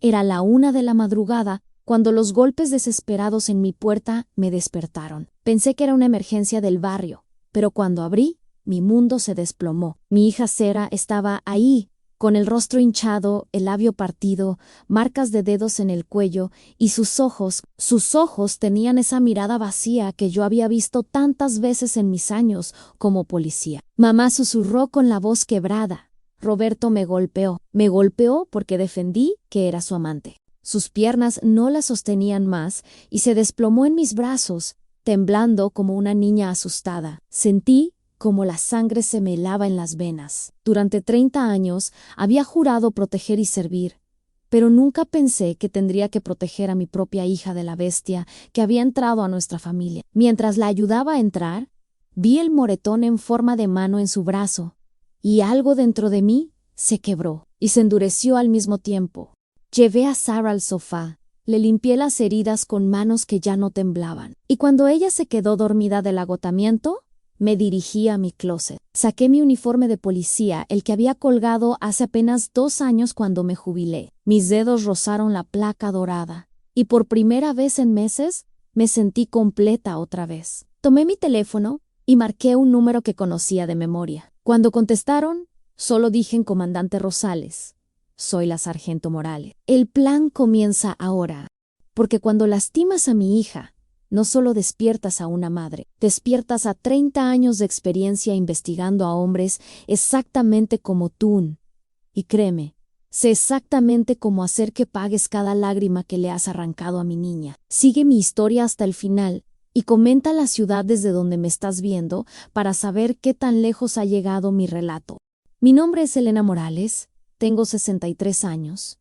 Era la 1 de la madrugada cuando los golpes desesperados en mi puerta me despertaron. Pensé que era una emergencia del barrio, pero cuando abrí, mi mundo se desplomó. Mi hija Sarah estaba ahí, con el rostro hinchado, el labio partido, marcas de dedos en el cuello, y sus ojos tenían esa mirada vacía que yo había visto tantas veces en mis años como policía. Mamá susurró con la voz quebrada. Roberto me golpeó. Me golpeó porque defendí que era su amante. Sus piernas no la sostenían más y se desplomó en mis brazos, temblando como una niña asustada. Sentí como la sangre se me helaba en las venas. Durante 30 años había jurado proteger y servir, pero nunca pensé que tendría que proteger a mi propia hija de la bestia que había entrado a nuestra familia. Mientras la ayudaba a entrar, vi el moretón en forma de mano en su brazo, y algo dentro de mí se quebró y se endureció al mismo tiempo. Llevé a Sarah al sofá, le limpié las heridas con manos que ya no temblaban, y cuando ella se quedó dormida del agotamiento, me dirigí a mi closet. Saqué mi uniforme de policía, el que había colgado hace apenas 2 años cuando me jubilé. Mis dedos rozaron la placa dorada, y por primera vez en meses me sentí completa otra vez. Tomé mi teléfono y marqué un número que conocía de memoria. Cuando contestaron, solo dije en Comandante Rosales: soy la sargento Morales. El plan comienza ahora, porque cuando lastimas a mi hija, no solo despiertas a una madre, despiertas a 30 años de experiencia investigando a hombres exactamente como tú. Y créeme, sé exactamente cómo hacer que pagues cada lágrima que le has arrancado a mi niña. Sigue mi historia hasta el final y comenta la ciudad desde donde me estás viendo para saber qué tan lejos ha llegado mi relato. Mi nombre es Elena Morales, tengo 63 años.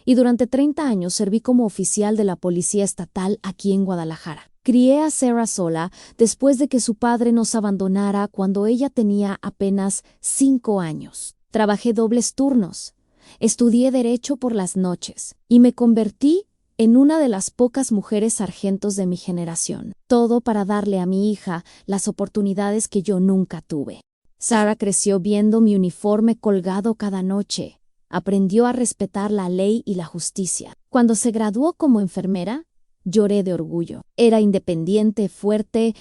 Y durante 30 años serví como oficial de la Policía Estatal aquí en Guadalajara. Crié a Sarah sola después de que su padre nos abandonara cuando ella tenía apenas 5 años. Trabajé dobles turnos, estudié Derecho por las noches y me convertí en una de las pocas mujeres sargentos de mi generación. Todo para darle a mi hija las oportunidades que yo nunca tuve. Sarah creció viendo mi uniforme colgado cada noche. Aprendió a respetar la ley y la justicia. Cuando se graduó como enfermera, lloré de orgullo. Era independiente, fuerte,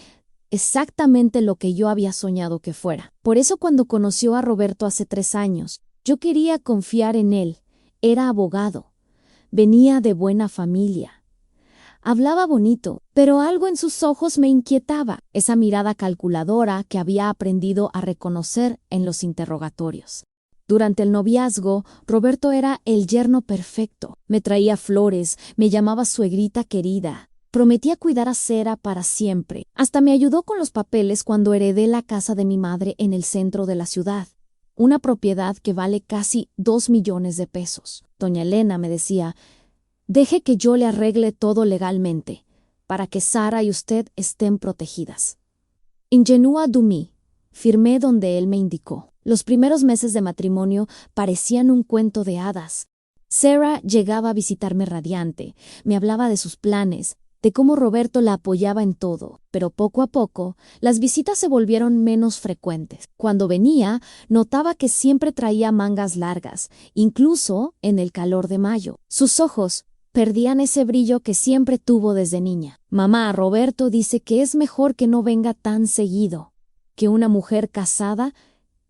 exactamente lo que yo había soñado que fuera. Por eso cuando conoció a Roberto hace 3 años, yo quería confiar en él. Era abogado. Venía de buena familia. Hablaba bonito, pero algo en sus ojos me inquietaba, esa mirada calculadora que había aprendido a reconocer en los interrogatorios. Durante el noviazgo, Roberto era el yerno perfecto. Me traía flores, me llamaba suegrita querida. Prometía cuidar a Sarah para siempre. Hasta me ayudó con los papeles cuando heredé la casa de mi madre en el centro de la ciudad. Una propiedad que vale casi 2 millones de pesos. Doña Elena me decía: deje que yo le arregle todo legalmente, para que Sarah y usted estén protegidas. Ingenua Dumi. Firmé donde él me indicó. Los primeros meses de matrimonio parecían un cuento de hadas. Sarah llegaba a visitarme radiante, me hablaba de sus planes, de cómo Roberto la apoyaba en todo, pero poco a poco las visitas se volvieron menos frecuentes. Cuando venía, notaba que siempre traía mangas largas, incluso en el calor de mayo. Sus ojos perdían ese brillo que siempre tuvo desde niña. Mamá, Roberto dice que es mejor que no venga tan seguido, que una mujer casada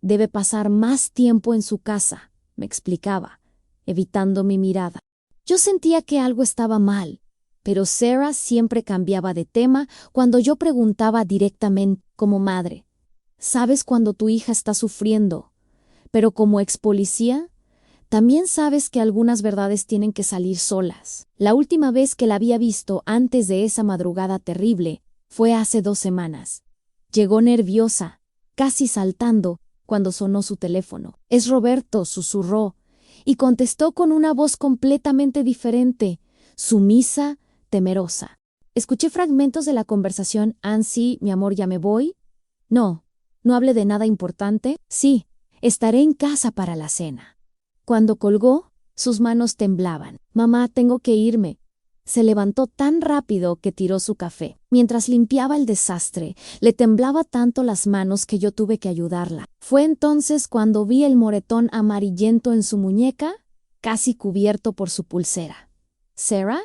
debe pasar más tiempo en su casa, me explicaba, evitando mi mirada. Yo sentía que algo estaba mal, pero Sarah siempre cambiaba de tema cuando yo preguntaba directamente como madre: ¿sabes cuando tu hija está sufriendo? Pero como ex policía, también sabes que algunas verdades tienen que salir solas. La última vez que la había visto antes de esa madrugada terrible fue hace 2 semanas. Llegó nerviosa, casi saltando, cuando sonó su teléfono. «Es Roberto», susurró, y contestó con una voz completamente diferente, sumisa, temerosa. Escuché fragmentos de la conversación. «Ansi, mi amor, ¿ya me voy?» «No, no hable de nada importante». «Sí, estaré en casa para la cena». Cuando colgó, sus manos temblaban. «Mamá, tengo que irme». Se levantó tan rápido que tiró su café. Mientras limpiaba el desastre, le temblaba tanto las manos que yo tuve que ayudarla. Fue entonces cuando vi el moretón amarillento en su muñeca casi cubierto por su pulsera. «¿Sarah?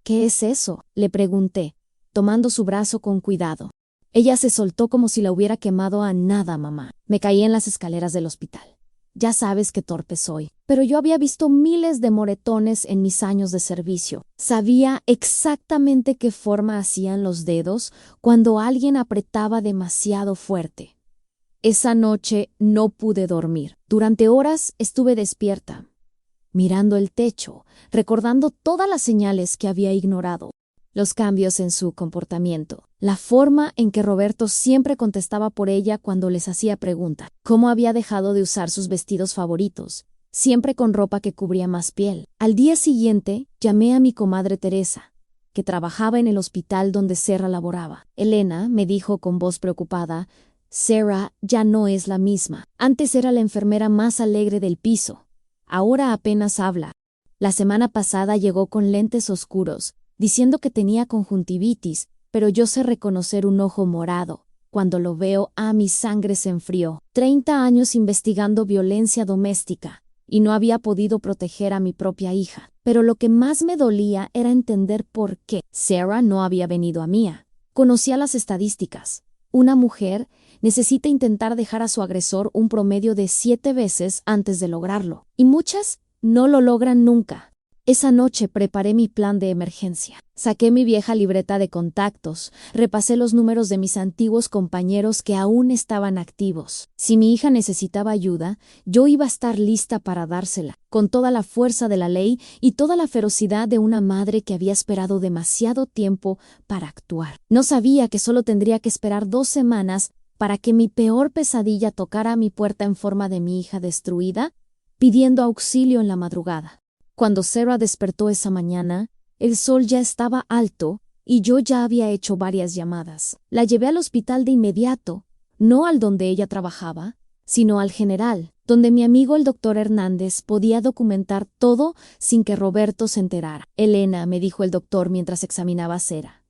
¿Qué es eso?», le pregunté, tomando su brazo con cuidado. Ella se soltó como si la hubiera quemado a nada, mamá. Me caí en las escaleras del hospital. Ya sabes qué torpe soy, pero yo había visto miles de moretones en mis años de servicio. Sabía exactamente qué forma hacían los dedos cuando alguien apretaba demasiado fuerte. Esa noche no pude dormir. Durante horas estuve despierta, mirando el techo, recordando todas las señales que había ignorado, los cambios en su comportamiento, la forma en que Roberto siempre contestaba por ella cuando les hacía preguntas, cómo había dejado de usar sus vestidos favoritos, siempre con ropa que cubría más piel. Al día siguiente, llamé a mi comadre Teresa, que trabajaba en el hospital donde Sarah laboraba. Elena me dijo con voz preocupada: «Sarah ya no es la misma. Antes era la enfermera más alegre del piso. Ahora apenas habla. La semana pasada llegó con lentes oscuros, diciendo que tenía conjuntivitis, pero yo sé reconocer un ojo morado. Cuando lo veo, mi sangre se enfrió. 30 años investigando violencia doméstica, y no había podido proteger a mi propia hija. Pero lo que más me dolía era entender por qué Sarah no había venido a Mía. Conocía las estadísticas. Una mujer necesita intentar dejar a su agresor un promedio de 7 veces antes de lograrlo, y muchas no lo logran nunca. Esa noche preparé mi plan de emergencia. Saqué mi vieja libreta de contactos, repasé los números de mis antiguos compañeros que aún estaban activos. Si mi hija necesitaba ayuda, yo iba a estar lista para dársela, con toda la fuerza de la ley y toda la ferocidad de una madre que había esperado demasiado tiempo para actuar. No sabía que solo tendría que esperar 2 semanas para que mi peor pesadilla tocara a mi puerta en forma de mi hija destruida, pidiendo auxilio en la madrugada. Cuando Sarah despertó esa mañana, el sol ya estaba alto y yo ya había hecho varias llamadas. La llevé al hospital de inmediato, no al donde ella trabajaba, sino al general, donde mi amigo el doctor Hernández podía documentar todo sin que Roberto se enterara. «Elena», me dijo el doctor mientras examinaba a Sarah,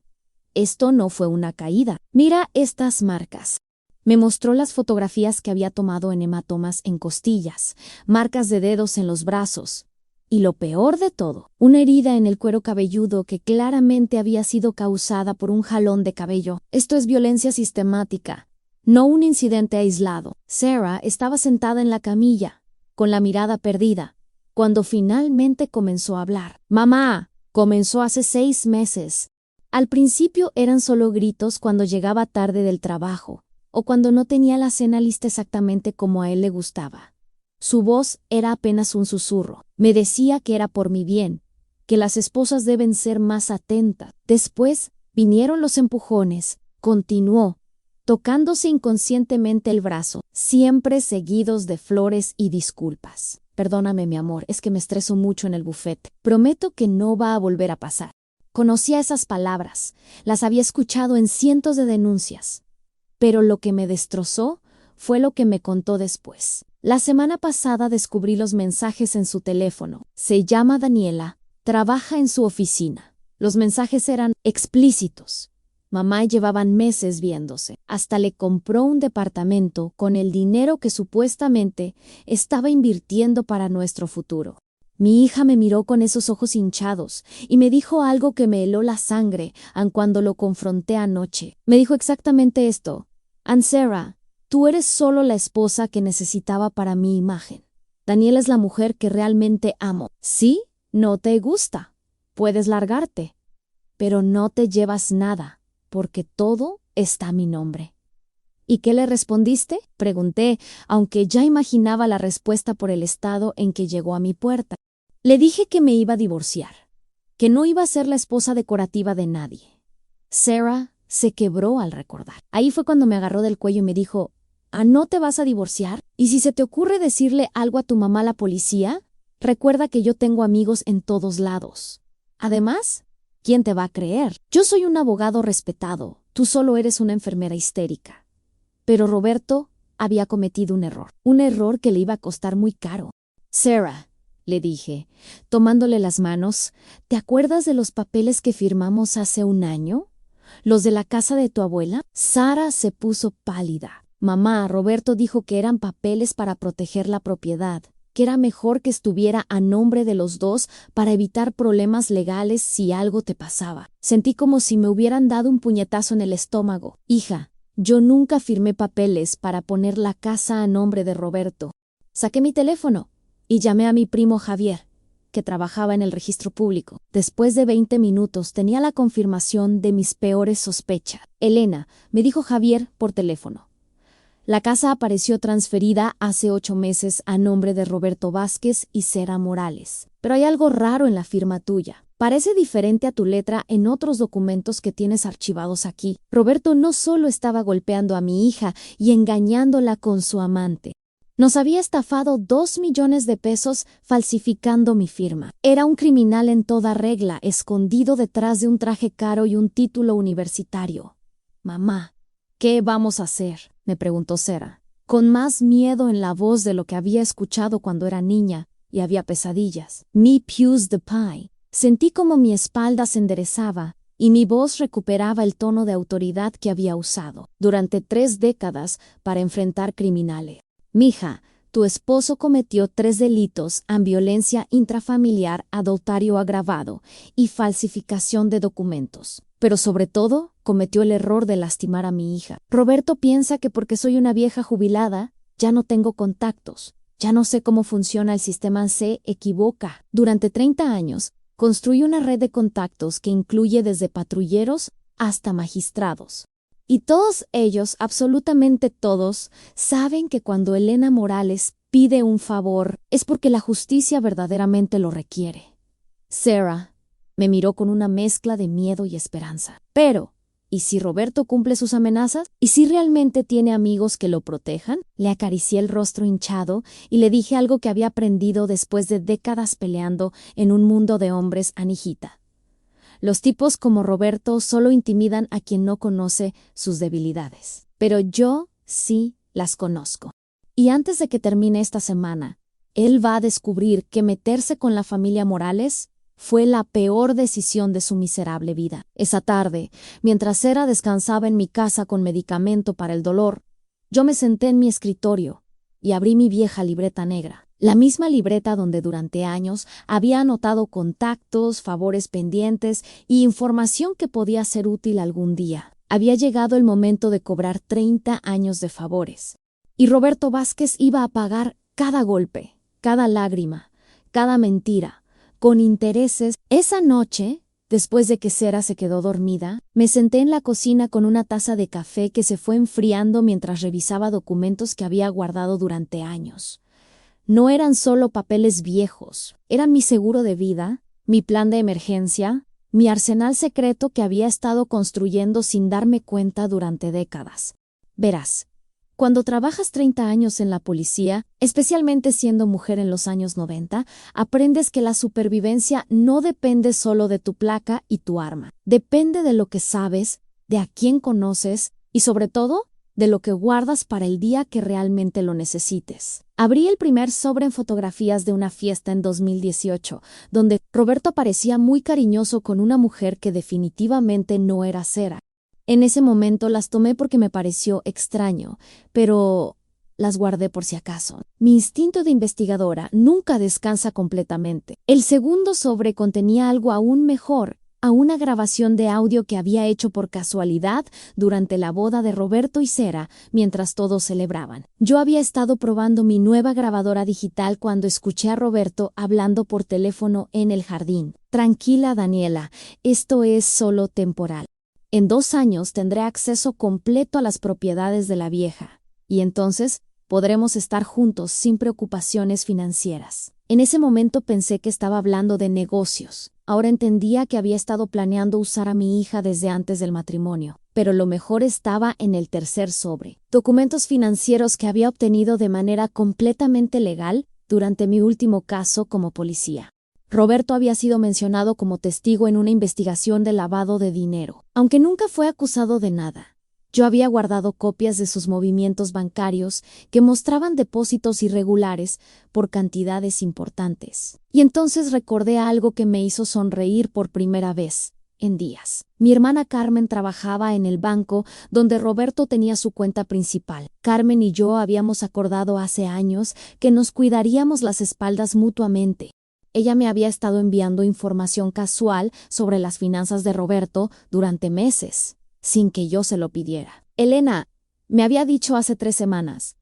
«esto no fue una caída. Mira estas marcas». Me mostró las fotografías que había tomado en hematomas en costillas, marcas de dedos en los brazos. Y lo peor de todo, una herida en el cuero cabelludo que claramente había sido causada por un jalón de cabello. Esto es violencia sistemática, no un incidente aislado. Sarah estaba sentada en la camilla, con la mirada perdida, cuando finalmente comenzó a hablar. «Mamá», comenzó hace 6 meses. Al principio eran solo gritos cuando llegaba tarde del trabajo, o cuando no tenía la cena lista exactamente como a él le gustaba. Su voz era apenas un susurro. Me decía que era por mi bien, que las esposas deben ser más atentas. Después vinieron los empujones. Continuó, tocándose inconscientemente el brazo, siempre seguidos de flores y disculpas. «Perdóname, mi amor, es que me estreso mucho en el bufete. Prometo que no va a volver a pasar». Conocía esas palabras, las había escuchado en cientos de denuncias. Pero lo que me destrozó fue lo que me contó después. La semana pasada descubrí los mensajes en su teléfono. Se llama Daniela, trabaja en su oficina. Los mensajes eran explícitos. Mamá y llevaban meses viéndose. Hasta le compró un departamento con el dinero que supuestamente estaba invirtiendo para nuestro futuro. Mi hija me miró con esos ojos hinchados y me dijo algo que me heló la sangre cuando lo confronté anoche. Me dijo exactamente esto: «Sarah, tú eres solo la esposa que necesitaba para mi imagen. Daniela es la mujer que realmente amo. Sí, no te gusta. Puedes largarte. Pero no te llevas nada, porque todo está a mi nombre». «¿Y qué le respondiste?», pregunté, aunque ya imaginaba la respuesta por el estado en que llegó a mi puerta. Le dije que me iba a divorciar, que no iba a ser la esposa decorativa de nadie. Sarah se quebró al recordar. Ahí fue cuando me agarró del cuello y me dijo: «¿No te vas a divorciar? ¿Y si se te ocurre decirle algo a tu mamá a la policía? Recuerda que yo tengo amigos en todos lados. Además, ¿quién te va a creer? Yo soy un abogado respetado, tú solo eres una enfermera histérica». Pero Roberto había cometido un error que le iba a costar muy caro. «Sarah», le dije, tomándole las manos, «¿te acuerdas de los papeles que firmamos hace 1 año? ¿Los de la casa de tu abuela?». Sarah se puso pálida. «Mamá, Roberto dijo que eran papeles para proteger la propiedad. que era mejor que estuviera a nombre de los dos para evitar problemas legales si algo te pasaba. Sentí como si me hubieran dado un puñetazo en el estómago. Hija, yo nunca firmé papeles para poner la casa a nombre de Roberto. Saqué mi teléfono y llamé a mi primo Javier, que trabajaba en el registro público. Después de 20 minutos tenía la confirmación de mis peores sospechas. Elena, me dijo Javier por teléfono. La casa apareció transferida hace 8 meses a nombre de Roberto Vázquez y Sera Morales. Pero hay algo raro en la firma tuya. Parece diferente a tu letra en otros documentos que tienes archivados aquí. Roberto no solo estaba golpeando a mi hija y engañándola con su amante. Nos había estafado 2 millones de pesos falsificando mi firma. Era un criminal en toda regla, escondido detrás de un traje caro y un título universitario. Mamá, ¿qué vamos a hacer?, me preguntó Sera, con más miedo en la voz de lo que había escuchado cuando era niña y había pesadillas. Mi pius de pie. Sentí como mi espalda se enderezaba y mi voz recuperaba el tono de autoridad que había usado durante 3 décadas para enfrentar criminales. Mija, tu esposo cometió 3 delitos en violencia intrafamiliar, adulterio agravado y falsificación de documentos. Pero sobre todo, cometió el error de lastimar a mi hija. Roberto piensa que porque soy una vieja jubilada, ya no tengo contactos, ya no sé cómo funciona el sistema. Se equivoca. Durante 30 años, construí una red de contactos que incluye desde patrulleros hasta magistrados. Y todos ellos, absolutamente todos, saben que cuando Elena Morales pide un favor es porque la justicia verdaderamente lo requiere. Sera me miró con una mezcla de miedo y esperanza. Pero, ¿y si Roberto cumple sus amenazas? ¿Y si realmente tiene amigos que lo protejan? Le acaricié el rostro hinchado y le dije algo que había aprendido después de décadas peleando en un mundo de hombres, Anijita. Los tipos como Roberto solo intimidan a quien no conoce sus debilidades. Pero yo sí las conozco. Y antes de que termine esta semana, él va a descubrir que meterse con la familia Morales fue la peor decisión de su miserable vida. Esa tarde, mientras Sera descansaba en mi casa con medicamento para el dolor, yo me senté en mi escritorio y abrí mi vieja libreta negra. La misma libreta donde durante años había anotado contactos, favores pendientes y información que podía ser útil algún día. Había llegado el momento de cobrar 30 años de favores. Y Roberto Vázquez iba a pagar cada golpe, cada lágrima, cada mentira, con intereses. Esa noche, después de que Sera se quedó dormida, me senté en la cocina con una taza de café que se fue enfriando mientras revisaba documentos que había guardado durante años. No eran solo papeles viejos, eran mi seguro de vida, mi plan de emergencia, mi arsenal secreto que había estado construyendo sin darme cuenta durante décadas. Verás, cuando trabajas 30 años en la policía, especialmente siendo mujer en los años 90, aprendes que la supervivencia no depende solo de tu placa y tu arma. Depende de lo que sabes, de a quién conoces y, sobre todo, de lo que guardas para el día que realmente lo necesites. Abrí el primer sobre en fotografías de una fiesta en 2018, donde Roberto parecía muy cariñoso con una mujer que definitivamente no era Sera. En ese momento las tomé porque me pareció extraño, pero las guardé por si acaso. Mi instinto de investigadora nunca descansa completamente. El segundo sobre contenía algo aún mejor, a una grabación de audio que había hecho por casualidad durante la boda de Roberto y Sera mientras todos celebraban. Yo había estado probando mi nueva grabadora digital cuando escuché a Roberto hablando por teléfono en el jardín. Tranquila, Daniela, esto es solo temporal. En 2 años tendré acceso completo a las propiedades de la vieja, y entonces podremos estar juntos sin preocupaciones financieras. En ese momento pensé que estaba hablando de negocios. Ahora entendía que había estado planeando usar a mi hija desde antes del matrimonio. Pero lo mejor estaba en el tercer sobre. Documentos financieros que había obtenido de manera completamente legal durante mi último caso como policía. Roberto había sido mencionado como testigo en una investigación de lavado de dinero, aunque nunca fue acusado de nada. Yo había guardado copias de sus movimientos bancarios que mostraban depósitos irregulares por cantidades importantes. Y entonces recordé algo que me hizo sonreír por primera vez en días. Mi hermana Carmen trabajaba en el banco donde Roberto tenía su cuenta principal. Carmen y yo habíamos acordado hace años que nos cuidaríamos las espaldas mutuamente. Ella me había estado enviando información casual sobre las finanzas de Roberto durante meses, sin que yo se lo pidiera. Elena, me había dicho hace 3 semanas,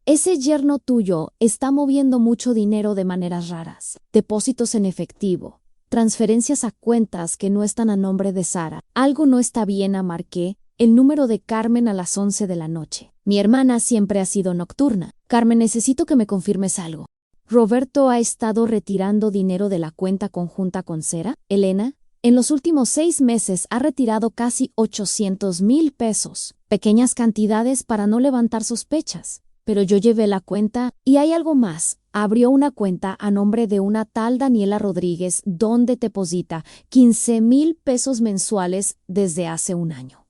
ese yerno tuyo está moviendo mucho dinero de maneras raras. Depósitos en efectivo, transferencias a cuentas que no están a nombre de Sara. Algo no está bien, marqué el número de Carmen a las 11 de la noche. Mi hermana siempre ha sido nocturna. Carmen, necesito que me confirmes algo. ¿Roberto ha estado retirando dinero de la cuenta conjunta con Sara? Elena, en los últimos 6 meses ha retirado casi 800,000 pesos. Pequeñas cantidades para no levantar sospechas. Pero yo llevé la cuenta y hay algo más. Abrió una cuenta a nombre de una tal Daniela Rodríguez donde deposita 15,000 pesos mensuales desde hace 1 año.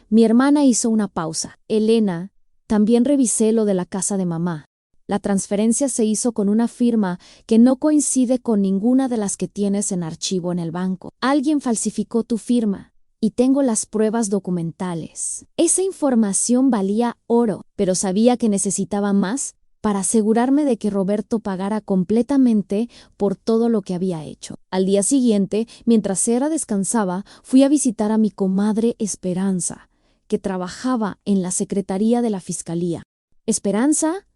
Mi hermana hizo una pausa. Elena, también revisé lo de la casa de mamá. La transferencia se hizo con una firma que no coincide con ninguna de las que tienes en archivo en el banco. Alguien falsificó tu firma. Y tengo las pruebas documentales. Esa información valía oro, pero sabía que necesitaba más para asegurarme de que Roberto pagara completamente por todo lo que había hecho. Al día siguiente, mientras Sara descansaba, fui a visitar a mi comadre Esperanza, que trabajaba en la secretaría de la fiscalía. Esperanza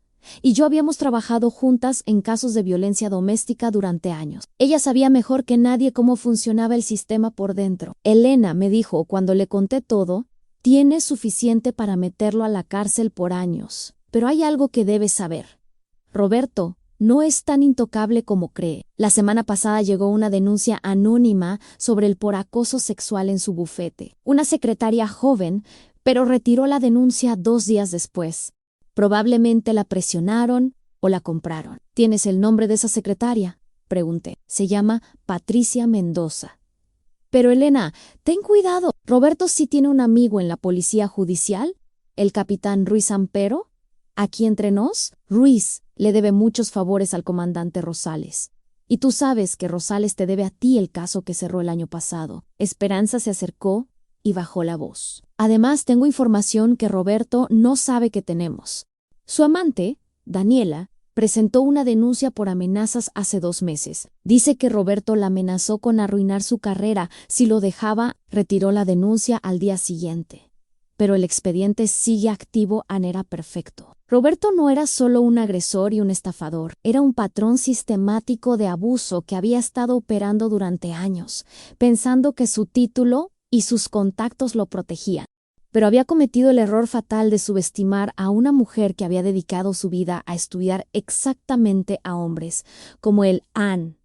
y yo habíamos trabajado juntas en casos de violencia doméstica durante años. Ella sabía mejor que nadie cómo funcionaba el sistema por dentro. Elena me dijo cuando le conté todo, tienes suficiente para meterlo a la cárcel por años. Pero hay algo que debes saber. Roberto no es tan intocable como cree. La semana pasada llegó una denuncia anónima sobre el por acoso sexual en su bufete. Una secretaria joven, pero retiró la denuncia 2 días después. Probablemente la presionaron o la compraron. ¿Tienes el nombre de esa secretaria? Pregunté. Se llama Patricia Mendoza. Pero Elena, ten cuidado. Roberto sí tiene un amigo en la policía judicial, el capitán Ruiz Ampero. Aquí entre nos, Ruiz le debe muchos favores al comandante Rosales. Y tú sabes que Rosales te debe a ti el caso que cerró el año pasado. Esperanza se acercó y bajó la voz. Además, tengo información que Roberto no sabe que tenemos. Su amante, Daniela, presentó una denuncia por amenazas hace 2 meses. Dice que Roberto la amenazó con arruinar su carrera si lo dejaba. Retiró la denuncia al día siguiente. Pero el expediente sigue activo a manera perfecto. Roberto no era solo un agresor y un estafador, era un patrón sistemático de abuso que había estado operando durante años, pensando que su título y sus contactos lo protegían. Pero había cometido el error fatal de subestimar a una mujer que había dedicado su vida a estudiar exactamente a hombres, como el Ann.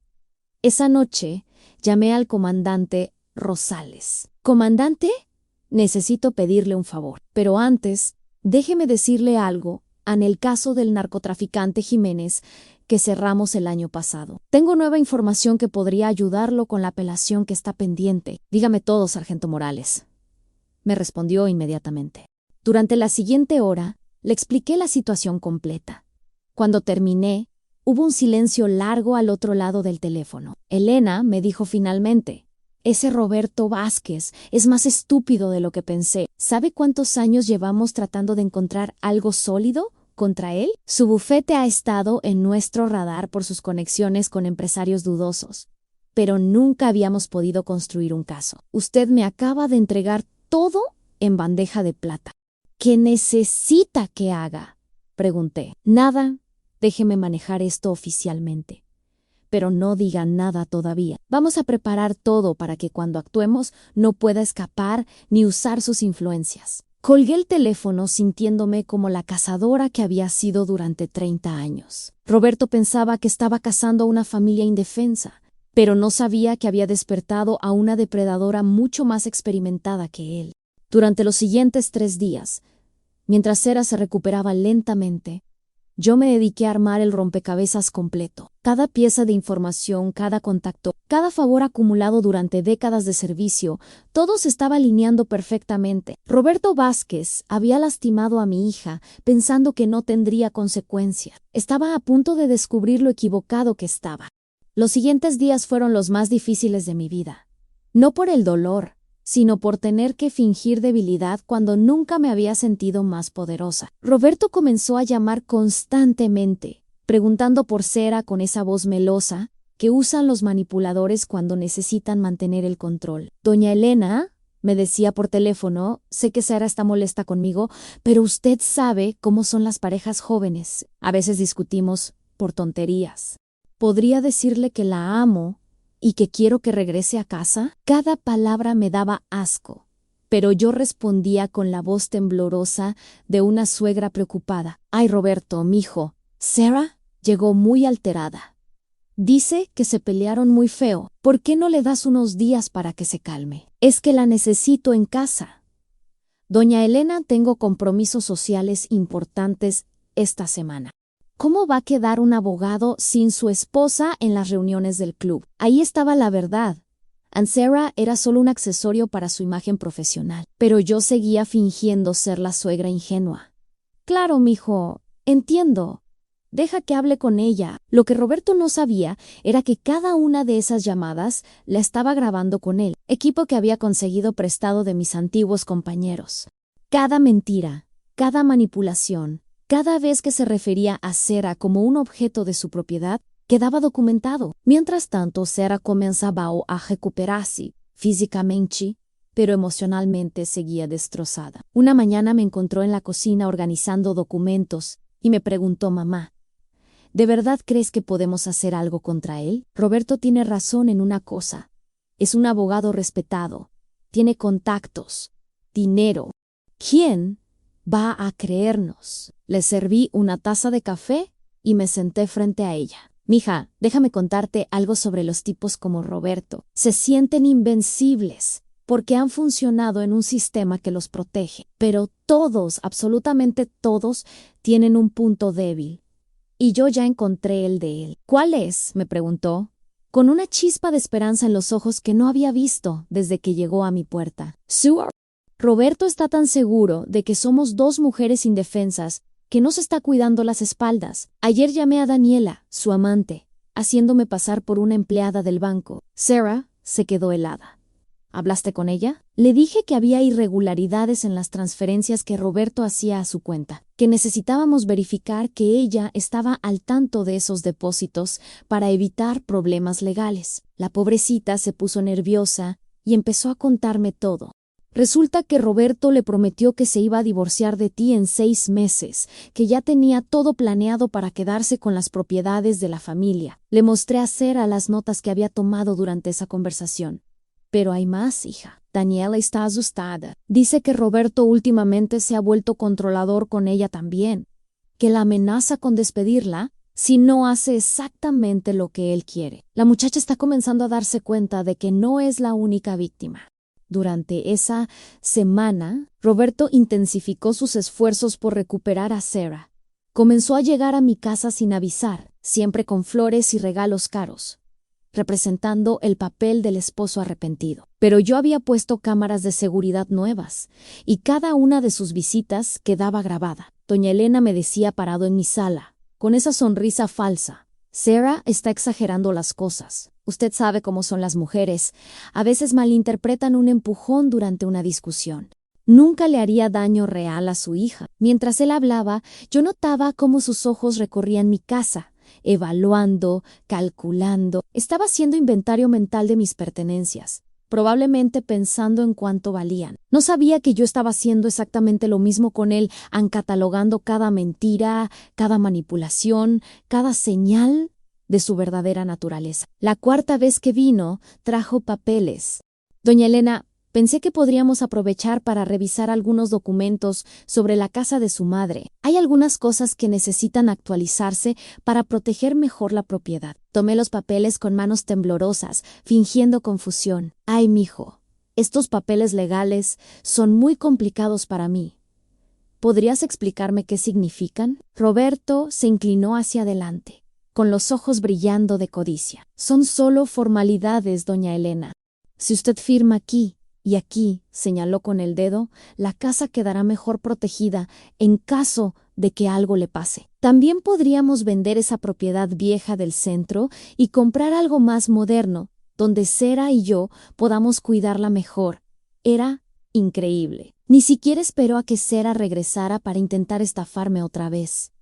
Esa noche llamé al comandante Rosales. «Comandante, necesito pedirle un favor. Pero antes, déjeme decirle algo en el caso del narcotraficante Jiménez que cerramos el año pasado. Tengo nueva información que podría ayudarlo con la apelación que está pendiente. Dígame todo, sargento Morales», me respondió inmediatamente. Durante la siguiente hora, le expliqué la situación completa. Cuando terminé, hubo un silencio largo al otro lado del teléfono. Elena me dijo finalmente, «Ese Roberto Vázquez es más estúpido de lo que pensé. ¿Sabe cuántos años llevamos tratando de encontrar algo sólido contra él? Su bufete ha estado en nuestro radar por sus conexiones con empresarios dudosos, pero nunca habíamos podido construir un caso. Usted me acaba de entregar todo en bandeja de plata». «¿Qué necesita que haga?», pregunté. «Nada, déjeme manejar esto oficialmente. Pero no diga nada todavía. Vamos a preparar todo para que cuando actuemos no pueda escapar ni usar sus influencias». Colgué el teléfono sintiéndome como la cazadora que había sido durante 30 años. Roberto pensaba que estaba cazando a una familia indefensa, pero no sabía que había despertado a una depredadora mucho más experimentada que él. Durante los siguientes 3 días, mientras Sara se recuperaba lentamente, yo me dediqué a armar el rompecabezas completo. Cada pieza de información, cada contacto, cada favor acumulado durante décadas de servicio, todo se estaba alineando perfectamente. Roberto Vázquez había lastimado a mi hija pensando que no tendría consecuencia. Estaba a punto de descubrir lo equivocado que estaba. Los siguientes días fueron los más difíciles de mi vida. No por el dolor, sino por tener que fingir debilidad cuando nunca me había sentido más poderosa. Roberto comenzó a llamar constantemente, preguntando por Sarah con esa voz melosa que usan los manipuladores cuando necesitan mantener el control. Doña Elena, me decía por teléfono, sé que Sarah está molesta conmigo, pero usted sabe cómo son las parejas jóvenes. A veces discutimos por tonterías. ¿Podría decirle que la amo y que quiero que regrese a casa? Cada palabra me daba asco, pero yo respondía con la voz temblorosa de una suegra preocupada. Ay, Roberto, mijo, Sarah llegó muy alterada. Dice que se pelearon muy feo. ¿Por qué no le das unos días para que se calme? Es que la necesito en casa. Doña Elena, tengo compromisos sociales importantes esta semana. ¿Cómo va a quedar un abogado sin su esposa en las reuniones del club? Ahí estaba la verdad. Sarah era solo un accesorio para su imagen profesional, pero yo seguía fingiendo ser la suegra ingenua. Claro, mijo, entiendo. Deja que hable con ella. Lo que Roberto no sabía era que cada una de esas llamadas la estaba grabando con él, equipo que había conseguido prestado de mis antiguos compañeros. Cada mentira, cada manipulación, cada vez que se refería a Sarah como un objeto de su propiedad, quedaba documentado. Mientras tanto, Sarah comenzaba a recuperarse físicamente, pero emocionalmente seguía destrozada. Una mañana me encontró en la cocina organizando documentos y me preguntó: mamá, ¿de verdad crees que podemos hacer algo contra él? Roberto tiene razón en una cosa. Es un abogado respetado. Tiene contactos, dinero. ¿Quién va a creernos? Le serví una taza de café y me senté frente a ella. Mija, déjame contarte algo sobre los tipos como Roberto. Se sienten invencibles porque han funcionado en un sistema que los protege. Pero todos, absolutamente todos, tienen un punto débil. Y yo ya encontré el de él. ¿Cuál es?, me preguntó, con una chispa de esperanza en los ojos que no había visto desde que llegó a mi puerta. Sue, Roberto está tan seguro de que somos dos mujeres indefensas que no se está cuidando las espaldas. Ayer llamé a Daniela, su amante, haciéndome pasar por una empleada del banco. Sarah se quedó helada. ¿Hablaste con ella? Le dije que había irregularidades en las transferencias que Roberto hacía a su cuenta, que necesitábamos verificar que ella estaba al tanto de esos depósitos para evitar problemas legales. La pobrecita se puso nerviosa y empezó a contarme todo. Resulta que Roberto le prometió que se iba a divorciar de ti en 6 meses, que ya tenía todo planeado para quedarse con las propiedades de la familia. Le mostré a Sarah las notas que había tomado durante esa conversación. Pero hay más, hija. Daniela está asustada. Dice que Roberto últimamente se ha vuelto controlador con ella también, que la amenaza con despedirla si no hace exactamente lo que él quiere. La muchacha está comenzando a darse cuenta de que no es la única víctima. Durante esa semana, Roberto intensificó sus esfuerzos por recuperar a Sarah. Comenzó a llegar a mi casa sin avisar, siempre con flores y regalos caros, representando el papel del esposo arrepentido. Pero yo había puesto cámaras de seguridad nuevas, y cada una de sus visitas quedaba grabada. Doña Elena me decía parado en mi sala, con esa sonrisa falsa: Sarah está exagerando las cosas. Usted sabe cómo son las mujeres. A veces malinterpretan un empujón durante una discusión. Nunca le haría daño real a su hija. Mientras él hablaba, yo notaba cómo sus ojos recorrían mi casa, evaluando, calculando. Estaba haciendo inventario mental de mis pertenencias, probablemente pensando en cuánto valían. No sabía que yo estaba haciendo exactamente lo mismo con él, catalogando cada mentira, cada manipulación, cada señal de su verdadera naturaleza. La 4ª vez que vino, trajo papeles. Doña Elena, pensé que podríamos aprovechar para revisar algunos documentos sobre la casa de su madre. Hay algunas cosas que necesitan actualizarse para proteger mejor la propiedad. Tomé los papeles con manos temblorosas, fingiendo confusión. Ay, mijo, estos papeles legales son muy complicados para mí. ¿Podrías explicarme qué significan? Roberto se inclinó hacia adelante, con los ojos brillando de codicia. Son solo formalidades, doña Elena. Si usted firma aquí y aquí, señaló con el dedo, la casa quedará mejor protegida en caso de que algo le pase. También podríamos vender esa propiedad vieja del centro y comprar algo más moderno, donde Sarah y yo podamos cuidarla mejor. Era increíble. Ni siquiera esperó a que Sarah regresara para intentar estafarme otra vez.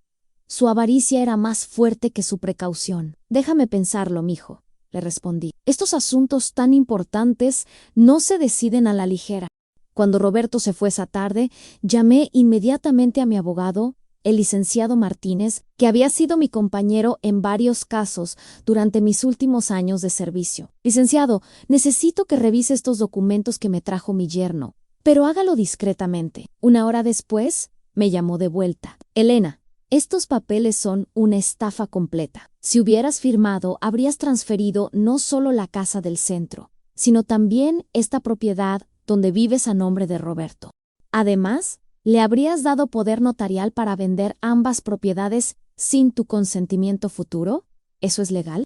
Su avaricia era más fuerte que su precaución. Déjame pensarlo, mijo, le respondí. Estos asuntos tan importantes no se deciden a la ligera. Cuando Roberto se fue esa tarde, llamé inmediatamente a mi abogado, el licenciado Martínez, que había sido mi compañero en varios casos durante mis últimos años de servicio. Licenciado, necesito que revise estos documentos que me trajo mi yerno, pero hágalo discretamente. Una hora después, me llamó de vuelta. Elena, estos papeles son una estafa completa. Si hubieras firmado, habrías transferido no solo la casa del centro, sino también esta propiedad donde vives a nombre de Roberto. Además, le habrías dado poder notarial para vender ambas propiedades sin tu consentimiento futuro. ¿Eso es legal?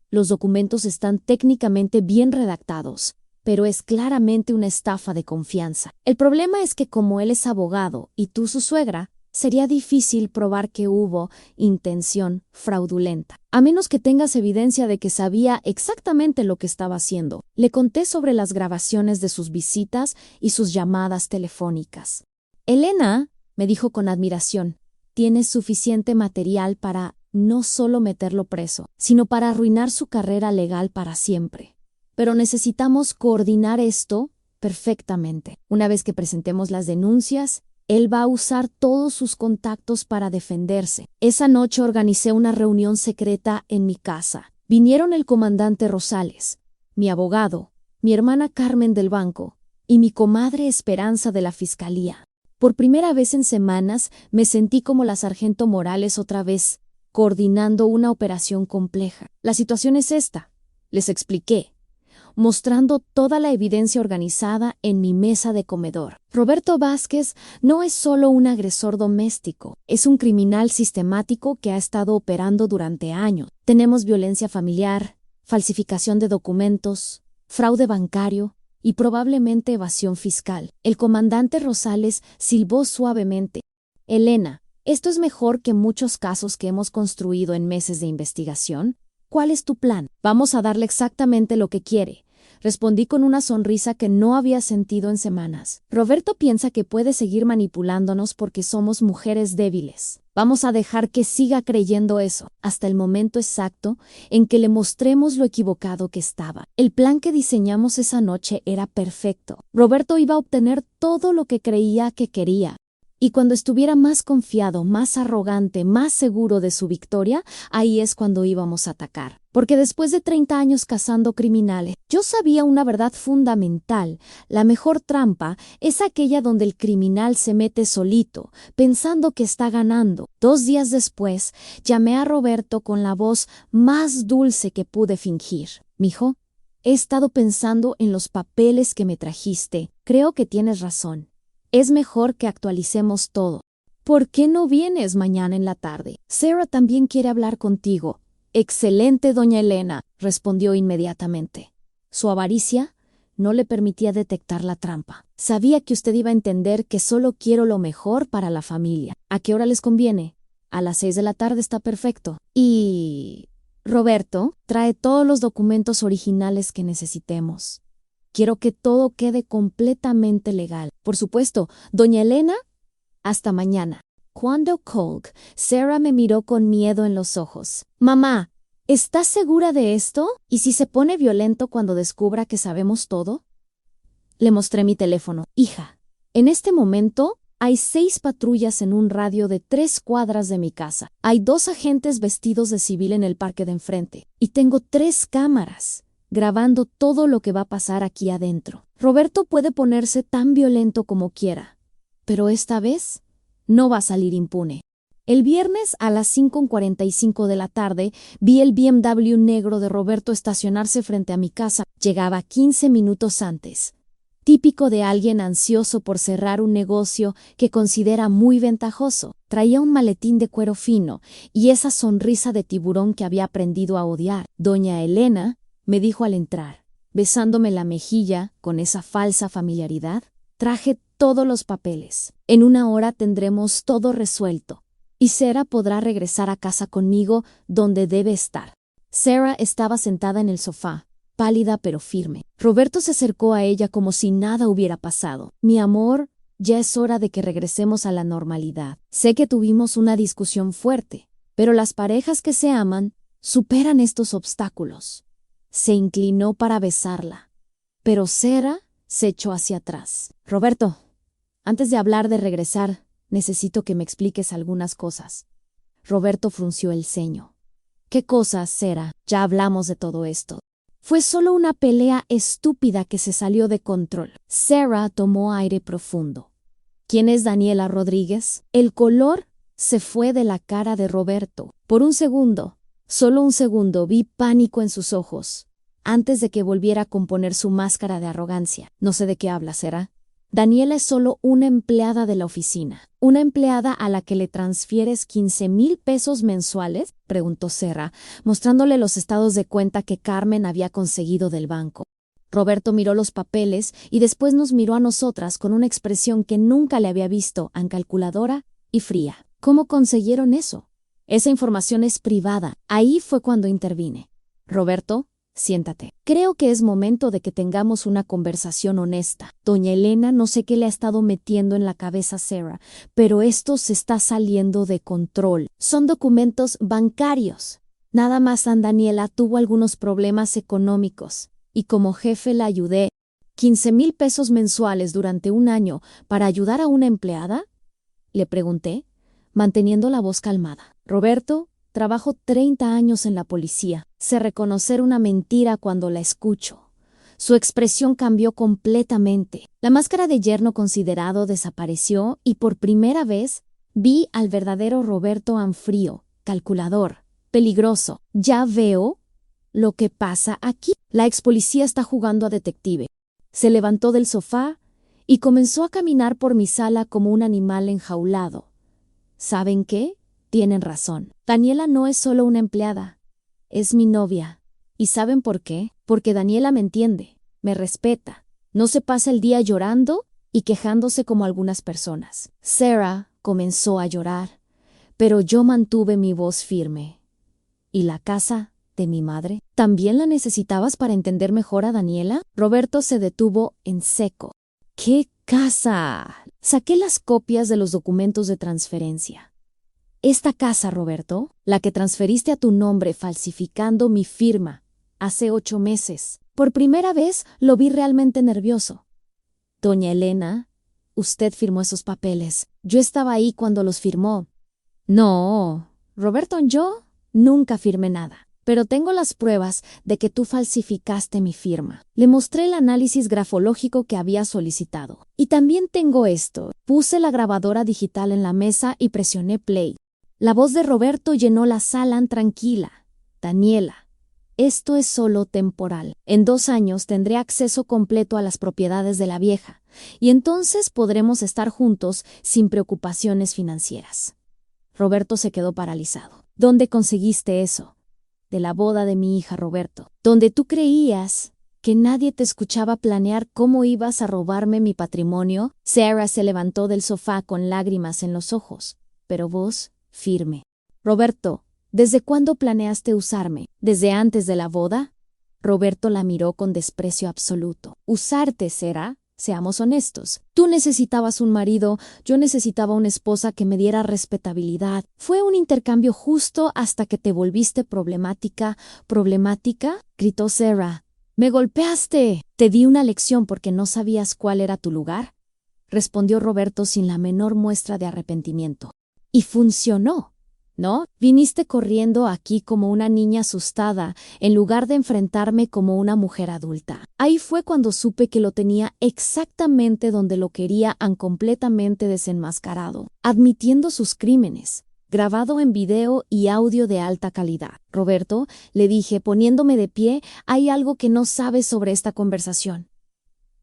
Los documentos están técnicamente bien redactados, pero es claramente una estafa de confianza. El problema es que como él es abogado y tú su suegra, sería difícil probar que hubo intención fraudulenta, a menos que tengas evidencia de que sabía exactamente lo que estaba haciendo. Le conté sobre las grabaciones de sus visitas y sus llamadas telefónicas. Elena, me dijo con admiración, tienes suficiente material para no solo meterlo preso, sino para arruinar su carrera legal para siempre. Pero necesitamos coordinar esto perfectamente. Una vez que presentemos las denuncias, él va a usar todos sus contactos para defenderse. Esa noche organicé una reunión secreta en mi casa. Vinieron el comandante Rosales, mi abogado, mi hermana Carmen del banco y mi comadre Esperanza de la fiscalía. Por primera vez en semanas me sentí como la sargento Morales otra vez, coordinando una operación compleja. La situación es esta, les expliqué, mostrando toda la evidencia organizada en mi mesa de comedor. Roberto Vázquez no es solo un agresor doméstico, es un criminal sistemático que ha estado operando durante años. Tenemos violencia familiar, falsificación de documentos, fraude bancario y probablemente evasión fiscal. El comandante Rosales silbó suavemente. Elena, esto es mejor que muchos casos que hemos construido en meses de investigación. ¿Cuál es tu plan? Vamos a darle exactamente lo que quiere. Respondí con una sonrisa que no había sentido en semanas. Roberto piensa que puede seguir manipulándonos porque somos mujeres débiles. Vamos a dejar que siga creyendo eso, hasta el momento exacto en que le mostremos lo equivocado que estaba. El plan que diseñamos esa noche era perfecto. Roberto iba a obtener todo lo que creía que quería. Y cuando estuviera más confiado, más arrogante, más seguro de su victoria, ahí es cuando íbamos a atacar. Porque después de 30 años cazando criminales, yo sabía una verdad fundamental. La mejor trampa es aquella donde el criminal se mete solito, pensando que está ganando. 2 días después, llamé a Roberto con la voz más dulce que pude fingir. Mijo, he estado pensando en los papeles que me trajiste. Creo que tienes razón. Es mejor que actualicemos todo. ¿Por qué no vienes mañana en la tarde? Sarah también quiere hablar contigo. Excelente, doña Elena, respondió inmediatamente. Su avaricia no le permitía detectar la trampa. Sabía que usted iba a entender que solo quiero lo mejor para la familia. ¿A qué hora les conviene? A las 6 de la tarde está perfecto. Y Roberto trae todos los documentos originales que necesitemos. Quiero que todo quede completamente legal. Por supuesto, doña Elena, hasta mañana. Cuando colgué, Sarah me miró con miedo en los ojos. Mamá, ¿estás segura de esto? ¿Y si se pone violento cuando descubra que sabemos todo? Le mostré mi teléfono. Hija, en este momento hay 6 patrullas en un radio de 3 cuadras de mi casa. Hay 2 agentes vestidos de civil en el parque de enfrente. Y tengo 3 cámaras grabando todo lo que va a pasar aquí adentro. Roberto puede ponerse tan violento como quiera, pero esta vez no va a salir impune. El viernes a las 5:45 de la tarde vi el BMW negro de Roberto estacionarse frente a mi casa. Llegaba 15 minutos antes. Típico de alguien ansioso por cerrar un negocio que considera muy ventajoso. Traía un maletín de cuero fino y esa sonrisa de tiburón que había aprendido a odiar. Doña Elena me dijo al entrar, besándome la mejilla con esa falsa familiaridad, traje todos los papeles. En 1 hora tendremos todo resuelto y Sarah podrá regresar a casa conmigo donde debe estar. Sarah estaba sentada en el sofá, pálida pero firme. Roberto se acercó a ella como si nada hubiera pasado. Mi amor, ya es hora de que regresemos a la normalidad. Sé que tuvimos una discusión fuerte, pero las parejas que se aman superan estos obstáculos. Se inclinó para besarla, pero Sarah se echó hacia atrás. Roberto, antes de hablar de regresar, necesito que me expliques algunas cosas. Roberto frunció el ceño. ¿Qué cosas, Sarah? Ya hablamos de todo esto. Fue solo una pelea estúpida que se salió de control. Sarah tomó aire profundo. ¿Quién es Daniela Rodríguez? El color se fue de la cara de Roberto. Por un segundo, solo un segundo, vi pánico en sus ojos, antes de que volviera a componer su máscara de arrogancia. No sé de qué hablas, Sarah. Daniela es solo una empleada de la oficina. ¿Una empleada a la que le transfieres 15,000 pesos mensuales? Preguntó Sarah, mostrándole los estados de cuenta que Carmen había conseguido del banco. Roberto miró los papeles y después nos miró a nosotras con una expresión que nunca le había visto, tan calculadora y fría. ¿Cómo consiguieron eso? Esa información es privada. Ahí fue cuando intervine. Roberto, siéntate. Creo que es momento de que tengamos una conversación honesta. Doña Elena, no sé qué le ha estado metiendo en la cabeza a Sarah, pero esto se está saliendo de control. Son documentos bancarios. Nada más Daniela tuvo algunos problemas económicos y como jefe la ayudé. 15,000 pesos mensuales durante un año para ayudar a una empleada? Le pregunté, manteniendo la voz calmada. Roberto, trabajo 30 años en la policía. Sé reconocer una mentira cuando la escucho. Su expresión cambió completamente. La máscara de yerno considerado desapareció y por primera vez vi al verdadero Roberto Anfrío, calculador, peligroso. Ya veo lo que pasa aquí. La ex policía está jugando a detective. Se levantó del sofá y comenzó a caminar por mi sala como un animal enjaulado. ¿Saben qué? Tienen razón. Daniela no es solo una empleada. Es mi novia. ¿Y saben por qué? Porque Daniela me entiende, me respeta. No se pasa el día llorando y quejándose como algunas personas. Sarah comenzó a llorar, pero yo mantuve mi voz firme. ¿Y la casa de mi madre? ¿También la necesitabas para entender mejor a Daniela? Roberto se detuvo en seco. ¿Qué casa? Saqué las copias de los documentos de transferencia. Esta casa, Roberto, la que transferiste a tu nombre falsificando mi firma hace 8 meses. Por primera vez lo vi realmente nervioso. Doña Elena, usted firmó esos papeles. Yo estaba ahí cuando los firmó. No, Roberto, yo nunca firmé nada. Pero tengo las pruebas de que tú falsificaste mi firma. Le mostré el análisis grafológico que había solicitado. Y también tengo esto. Puse la grabadora digital en la mesa y presioné play. La voz de Roberto llenó la sala tranquila. Daniela, esto es solo temporal. En 2 años tendré acceso completo a las propiedades de la vieja, y entonces podremos estar juntos sin preocupaciones financieras. Roberto se quedó paralizado. ¿Dónde conseguiste eso? De la boda de mi hija, Roberto, donde tú creías que nadie te escuchaba planear cómo ibas a robarme mi patrimonio. Sarah se levantó del sofá con lágrimas en los ojos, pero vos firme. Roberto, ¿desde cuándo planeaste usarme? ¿Desde antes de la boda? Roberto la miró con desprecio absoluto. ¿Usarte, Sarah? Seamos honestos. Tú necesitabas un marido, yo necesitaba una esposa que me diera respetabilidad. Fue un intercambio justo hasta que te volviste problemática. ¿Problemática? Gritó Sarah. ¡Me golpeaste! ¿Te di una lección porque no sabías cuál era tu lugar? Respondió Roberto sin la menor muestra de arrepentimiento. Y funcionó, ¿no? Viniste corriendo aquí como una niña asustada, en lugar de enfrentarme como una mujer adulta. Ahí fue cuando supe que lo tenía exactamente donde lo quería, completamente desenmascarado, admitiendo sus crímenes, grabado en video y audio de alta calidad. Roberto, le dije, poniéndome de pie, hay algo que no sabes sobre esta conversación.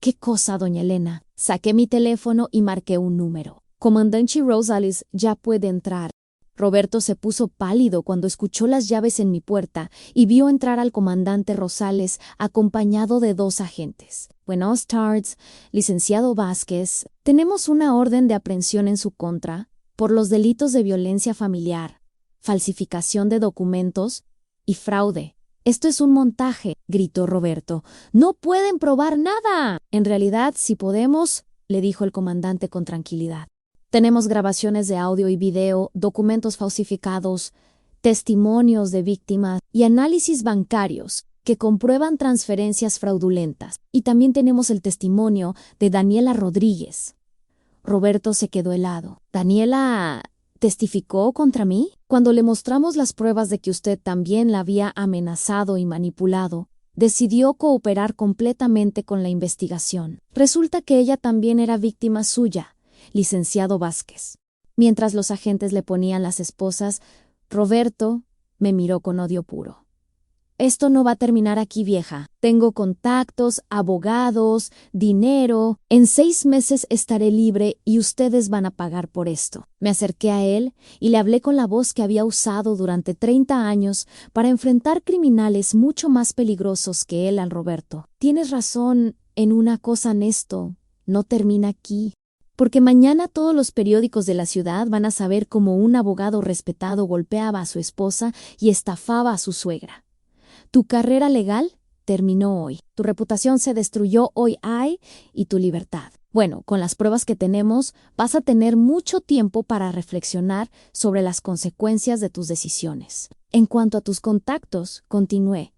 ¿Qué cosa, doña Elena? Saqué mi teléfono y marqué un número. Comandante Rosales ya puede entrar. Roberto se puso pálido cuando escuchó las llaves en mi puerta y vio entrar al comandante Rosales acompañado de 2 agentes. Buenos tardes, licenciado Vázquez. Tenemos una orden de aprehensión en su contra por los delitos de violencia familiar, falsificación de documentos y fraude. Esto es un montaje, gritó Roberto. No pueden probar nada. En realidad, si podemos, le dijo el comandante con tranquilidad. Tenemos grabaciones de audio y video, documentos falsificados, testimonios de víctimas y análisis bancarios que comprueban transferencias fraudulentas. Y también tenemos el testimonio de Daniela Rodríguez. Roberto se quedó helado. ¿Daniela testificó contra mí? Cuando le mostramos las pruebas de que usted también la había amenazado y manipulado, decidió cooperar completamente con la investigación. Resulta que ella también era víctima suya, licenciado Vázquez. Mientras los agentes le ponían las esposas, Roberto me miró con odio puro. Esto no va a terminar aquí, vieja. Tengo contactos, abogados, dinero. En 6 meses estaré libre y ustedes van a pagar por esto. Me acerqué a él y le hablé con la voz que había usado durante 30 años para enfrentar criminales mucho más peligrosos que él al Roberto. Tienes razón en una cosa, Néstor. No termina aquí. Porque mañana todos los periódicos de la ciudad van a saber cómo un abogado respetado golpeaba a su esposa y estafaba a su suegra. Tu carrera legal terminó hoy. Tu reputación se destruyó hoy, y tu libertad. Bueno, con las pruebas que tenemos, vas a tener mucho tiempo para reflexionar sobre las consecuencias de tus decisiones. En cuanto a tus contactos, continué.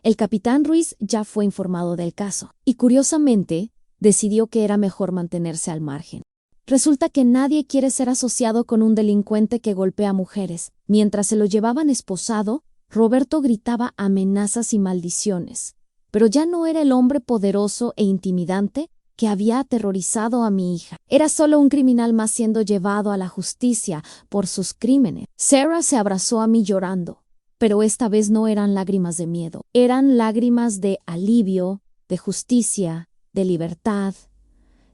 El capitán Ruiz ya fue informado del caso y, curiosamente, decidió que era mejor mantenerse al margen. Resulta que nadie quiere ser asociado con un delincuente que golpea a mujeres. Mientras se lo llevaban esposado, Roberto gritaba amenazas y maldiciones, pero ya no era el hombre poderoso e intimidante que había aterrorizado a mi hija. Era solo un criminal más siendo llevado a la justicia por sus crímenes. Sarah se abrazó a mí llorando, pero esta vez no eran lágrimas de miedo, eran lágrimas de alivio, de justicia, de libertad.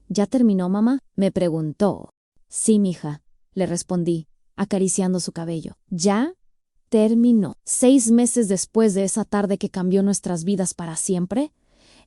¿Ya terminó, mamá?, me preguntó. Sí, mija, le respondí, acariciando su cabello. ¿Ya? Terminó. 6 meses después de esa tarde que cambió nuestras vidas para siempre,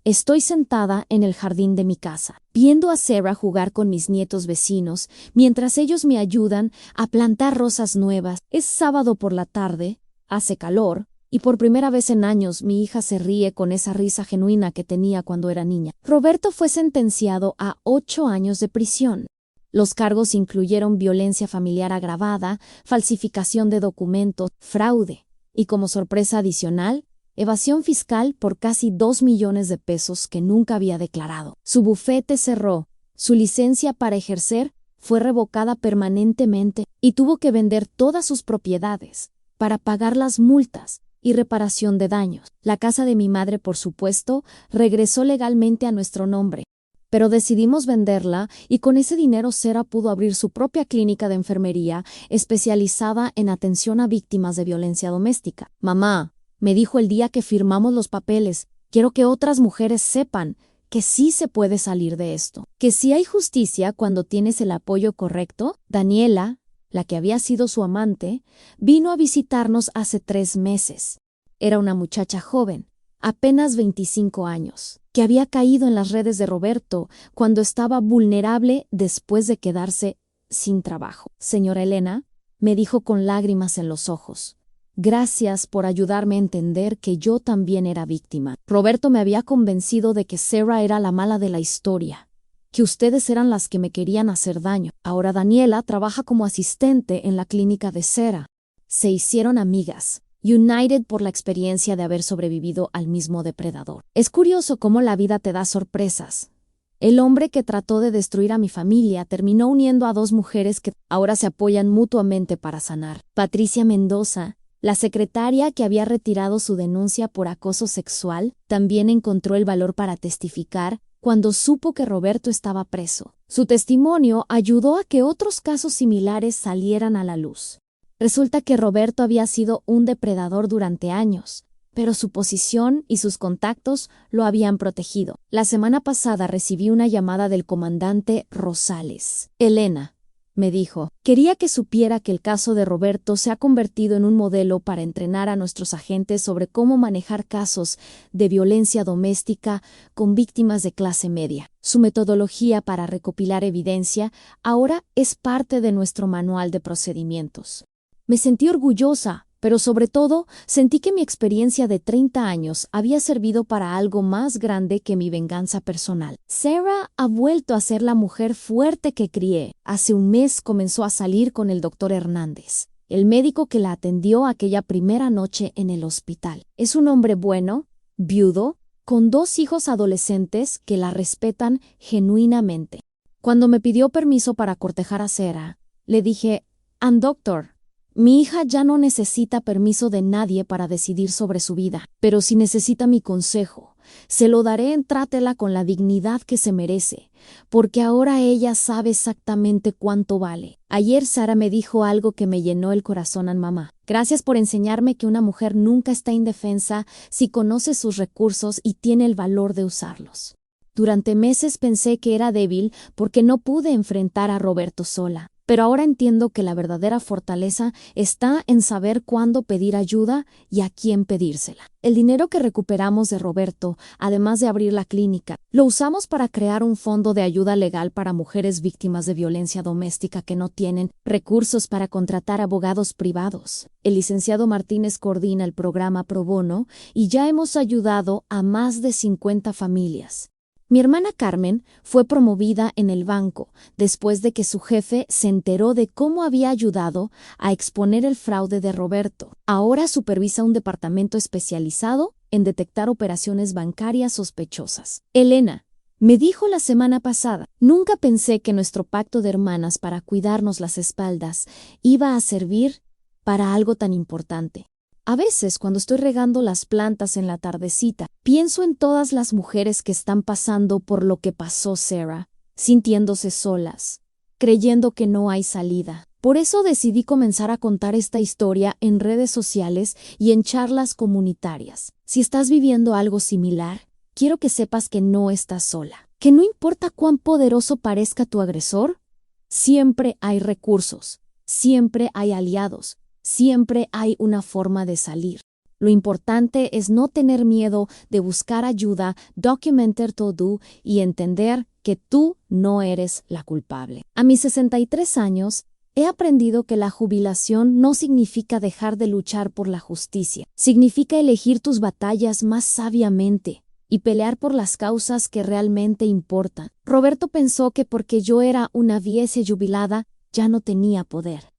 estoy sentada en el jardín de mi casa, viendo a Sarah jugar con mis nietos vecinos, mientras ellos me ayudan a plantar rosas nuevas. Es sábado por la tarde, hace calor, y por primera vez en años mi hija se ríe con esa risa genuina que tenía cuando era niña. Roberto fue sentenciado a 8 años de prisión. Los cargos incluyeron violencia familiar agravada, falsificación de documentos, fraude y, como sorpresa adicional, evasión fiscal por casi 2 millones de pesos que nunca había declarado. Su bufete cerró, su licencia para ejercer fue revocada permanentemente y tuvo que vender todas sus propiedades para pagar las multas y reparación de daños. La casa de mi madre, por supuesto, regresó legalmente a nuestro nombre. Pero decidimos venderla y con ese dinero Sarah pudo abrir su propia clínica de enfermería especializada en atención a víctimas de violencia doméstica. Mamá, me dijo el día que firmamos los papeles, quiero que otras mujeres sepan que sí se puede salir de esto, que sí hay justicia cuando tienes el apoyo correcto. Daniela, la que había sido su amante, vino a visitarnos hace 3 meses. Era una muchacha joven, apenas 25 años, que había caído en las redes de Roberto cuando estaba vulnerable después de quedarse sin trabajo. Señora Elena, me dijo con lágrimas en los ojos, gracias por ayudarme a entender que yo también era víctima. Roberto me había convencido de que Sarah era la mala de la historia, que ustedes eran las que me querían hacer daño. Ahora Daniela trabaja como asistente en la clínica de Sarah. Se hicieron amigas, united por la experiencia de haber sobrevivido al mismo depredador. Es curioso cómo la vida te da sorpresas. El hombre que trató de destruir a mi familia terminó uniendo a 2 mujeres que ahora se apoyan mutuamente para sanar. Patricia Mendoza, la secretaria que había retirado su denuncia por acoso sexual, también encontró el valor para testificar cuando supo que Roberto estaba preso. Su testimonio ayudó a que otros casos similares salieran a la luz. Resulta que Roberto había sido un depredador durante años, pero su posición y sus contactos lo habían protegido. La semana pasada recibí una llamada del comandante Rosales. Elena, me dijo, quería que supiera que el caso de Roberto se ha convertido en un modelo para entrenar a nuestros agentes sobre cómo manejar casos de violencia doméstica con víctimas de clase media. Su metodología para recopilar evidencia ahora es parte de nuestro manual de procedimientos. Me sentí orgullosa pero sobre todo sentí que mi experiencia de 30 años había servido para algo más grande que mi venganza personal. Sarah ha vuelto a ser la mujer fuerte que crié. Hace un mes comenzó a salir con el doctor Hernández, el médico que la atendió aquella primera noche en el hospital. Es un hombre bueno, viudo, con 2 hijos adolescentes que la respetan genuinamente. Cuando me pidió permiso para cortejar a Sarah, le dije, doctor, mi hija ya no necesita permiso de nadie para decidir sobre su vida, pero si necesita mi consejo, se lo daré. Trátela con la dignidad que se merece, porque ahora ella sabe exactamente cuánto vale. Ayer Sarah me dijo algo que me llenó el corazón. Mamá, gracias por enseñarme que una mujer nunca está indefensa si conoce sus recursos y tiene el valor de usarlos. Durante meses pensé que era débil porque no pude enfrentar a Roberto sola. Pero ahora entiendo que la verdadera fortaleza está en saber cuándo pedir ayuda y a quién pedírsela. El dinero que recuperamos de Roberto, además de abrir la clínica, lo usamos para crear un fondo de ayuda legal para mujeres víctimas de violencia doméstica que no tienen recursos para contratar abogados privados. El licenciado Martínez coordina el programa Pro Bono y ya hemos ayudado a más de 50 familias. Mi hermana Carmen fue promovida en el banco después de que su jefe se enteró de cómo había ayudado a exponer el fraude de Roberto. Ahora supervisa un departamento especializado en detectar operaciones bancarias sospechosas. Elena me dijo la semana pasada, nunca pensé que nuestro pacto de hermanas para cuidarnos las espaldas iba a servir para algo tan importante. A veces, cuando estoy regando las plantas en la tardecita, pienso en todas las mujeres que están pasando por lo que pasó Sarah, sintiéndose solas, creyendo que no hay salida. Por eso decidí comenzar a contar esta historia en redes sociales y en charlas comunitarias. Si estás viviendo algo similar, quiero que sepas que no estás sola, que no importa cuán poderoso parezca tu agresor, siempre hay recursos, siempre hay aliados. Siempre hay una forma de salir. Lo importante es no tener miedo de buscar ayuda, documentar todo y entender que tú no eres la culpable. A mis 63 años, he aprendido que la jubilación no significa dejar de luchar por la justicia. Significa elegir tus batallas más sabiamente y pelear por las causas que realmente importan. Roberto pensó que porque yo era una vieja jubilada, ya no tenía poder.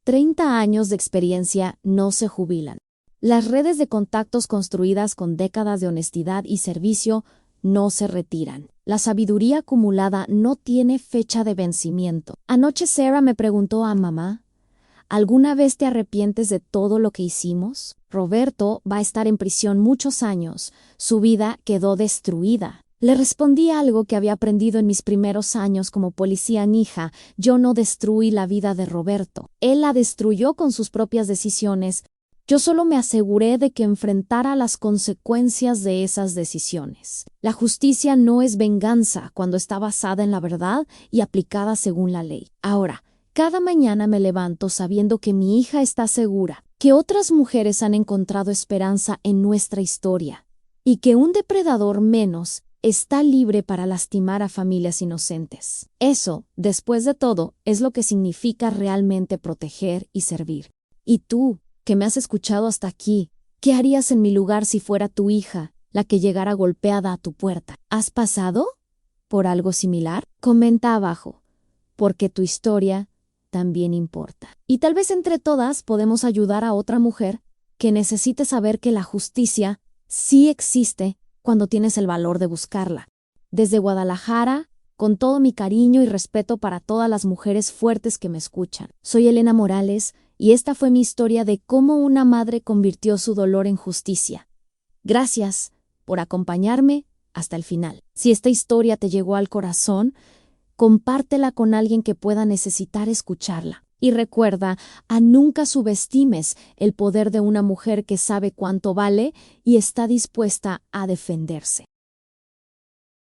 30 años de experiencia no se jubilan. Las redes de contactos construidas con décadas de honestidad y servicio no se retiran. La sabiduría acumulada no tiene fecha de vencimiento. Anoche Sarah me preguntó a mamá, ¿alguna vez te arrepientes de todo lo que hicimos? Roberto va a estar en prisión muchos años. Su vida quedó destruida. Le respondí algo que había aprendido en mis primeros años como policía hija. Yo no destruí la vida de Roberto. Él la destruyó con sus propias decisiones. Yo solo me aseguré de que enfrentara las consecuencias de esas decisiones. La justicia no es venganza cuando está basada en la verdad y aplicada según la ley. Ahora, cada mañana me levanto sabiendo que mi hija está segura, que otras mujeres han encontrado esperanza en nuestra historia y que un depredador menos está libre para lastimar a familias inocentes. Eso, después de todo, es lo que significa realmente proteger y servir. ¿Y tú, que me has escuchado hasta aquí, qué harías en mi lugar si fuera tu hija la que llegara golpeada a tu puerta? ¿Has pasado por algo similar? Comenta abajo, porque tu historia también importa. Y tal vez entre todas podemos ayudar a otra mujer que necesite saber que la justicia sí existe cuando tienes el valor de buscarla. Desde Guadalajara, con todo mi cariño y respeto para todas las mujeres fuertes que me escuchan. Soy Elena Morales y esta fue mi historia de cómo una madre convirtió su dolor en justicia. Gracias por acompañarme hasta el final. Si esta historia te llegó al corazón, compártela con alguien que pueda necesitar escucharla. Y recuerda, nunca subestimes el poder de una mujer que sabe cuánto vale y está dispuesta a defenderse.